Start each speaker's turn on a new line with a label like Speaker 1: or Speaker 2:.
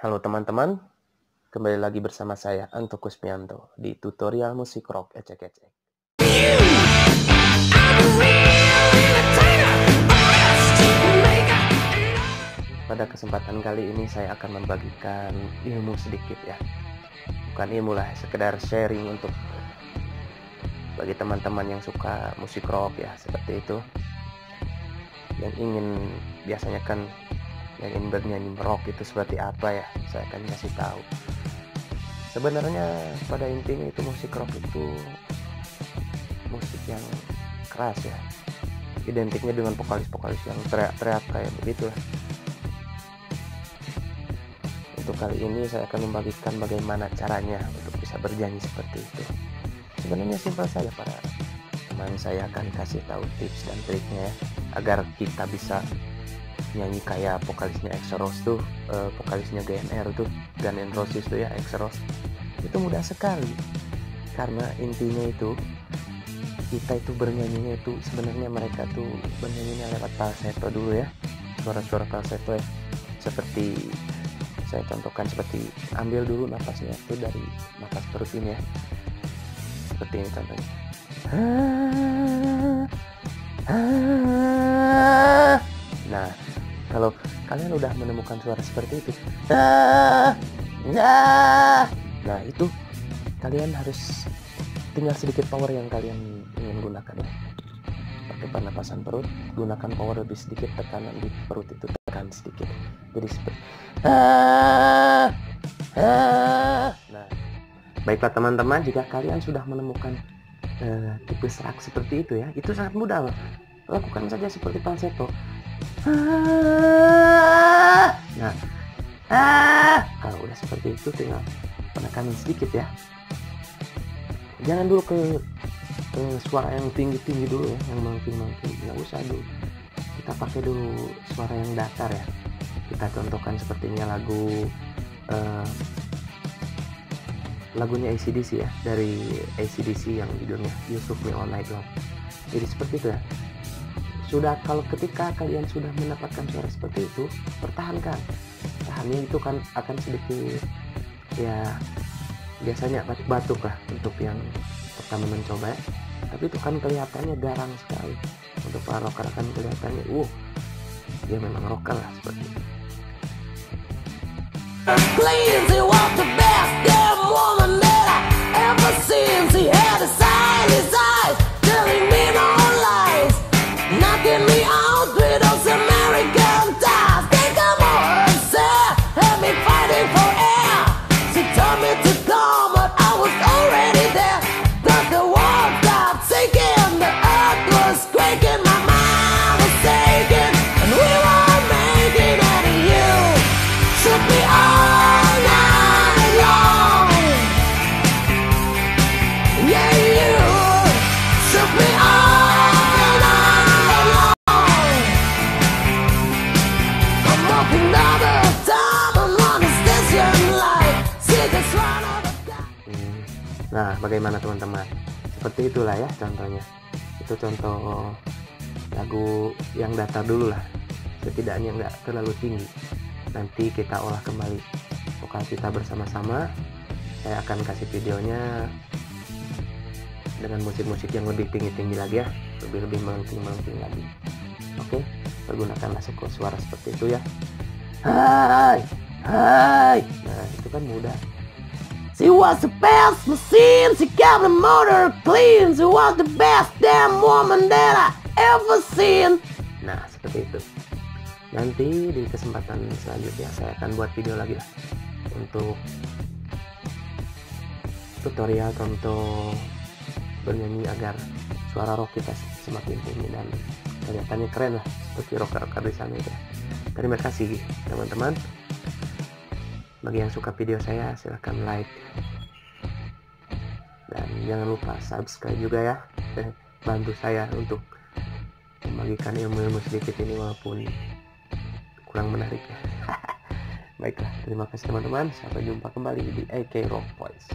Speaker 1: Halo teman-teman, kembali lagi bersama saya Anto Kusmianto di tutorial musik rock ecek-ecek. Pada kesempatan kali ini saya akan membagikan ilmu sedikit ya. Bukan ilmu lah, sekedar sharing untuk bagi teman-teman yang suka musik rock ya, seperti itu. Yang ingin biasanya kan yang ingin bernyanyi rock itu seperti apa ya, saya akan kasih tahu. Sebenarnya pada intinya itu musik rock itu musik yang keras ya, identiknya dengan vokalis-vokalis yang teriak-teriak kayak begitu lah. Untuk kali ini saya akan membagikan bagaimana caranya untuk bisa bernyanyi seperti itu. Sebenarnya simpel saja para teman, saya akan kasih tahu tips dan triknya ya, agar kita bisa nyanyi kayak vokalisnya X-Rose tuh, vokalisnya GNR tuh, Guns N' Roses tuh ya, X-Rose. Itu mudah sekali, karena intinya itu kita itu bernyanyinya itu sebenarnya mereka tuh bernyanyinya lewat falsetto dulu ya, suara-suara falsetto ya, seperti saya contohkan, seperti ambil dulu napasnya itu dari napas perut ini ya, seperti ini contohnya. Nah, kalau kalian udah menemukan suara seperti itu, nah itu kalian harus tinggal sedikit power yang kalian ingin gunakan ya. Pakai pernapasan perut, gunakan power lebih sedikit, tekanan di perut itu tekan sedikit. Jadi seperti nah, baiklah teman-teman, jika kalian sudah menemukan tipe serak seperti itu ya, itu sangat mudah loh. Lakukan saja seperti falsetto. Nah, kalau udah seperti itu tinggal penekanan sedikit ya. Jangan dulu ke suara yang tinggi-tinggi dulu ya, yang melengking-melengking, nggak usah dulu. Kita pakai dulu suara yang datar ya. Kita contohkan sepertinya lagunya AC/DC ya, dari AC/DC yang judulnya You Shook Me All Night Long. Jadi seperti itu ya. Sudah, kalau ketika kalian sudah mendapatkan suara seperti itu, pertahankan. Tahannya itu kan akan sedikit ya, biasanya batuk-batuk lah untuk yang pertama mencoba ya. Tapi itu kan kelihatannya garang sekali. Untuk para rocker kan kelihatannya dia memang rocker lah seperti itu.
Speaker 2: Clean, he was the best damn woman that I ever seen. She had a silent eyes, telling me no lies, knocking me out with those American ties. They come on, say, had me fighting for air. She told me to come, but I was already there. But the world stopped sinking, the earth was quaking, my mind was shaking, and we were making it, and you shook me all night long. Yeah, you shook me all night long. I'm walking down the time, I'm on the station light. See this one of a guy.
Speaker 1: Nah, bagaimana teman-teman? Seperti itulah ya contohnya. Itu contoh lagu yang datar dulu lah, setidaknya nggak terlalu tinggi. Nanti kita olah kembali vokal kita bersama-sama. Saya akan kasih videonya dengan musik-musik yang lebih tinggi-tinggi lagi ya, lebih melengking-melengking lagi. Oke, pergunakanlah suara seperti itu ya. Hai. Nah, itu kan mudah.
Speaker 2: She was the best machine, she kept the motor clean. She was the best damn woman that I ever seen.
Speaker 1: Nah, seperti itu. Nanti di kesempatan selanjutnya saya akan buat video lagi lah untuk tutorial contoh bernyanyi agar suara rock kita semakin tinggi dan kelihatannya keren lah seperti rocker-rocker di sana ya. Terima kasih teman-teman. Bagi yang suka video saya, silahkan like dan jangan lupa subscribe juga ya. Bantu saya untuk membagikan ilmu-ilmu sedikit ini walaupun kurang menarik ya. Baiklah, terima kasih teman-teman. Sampai jumpa kembali di AK Rock Voice.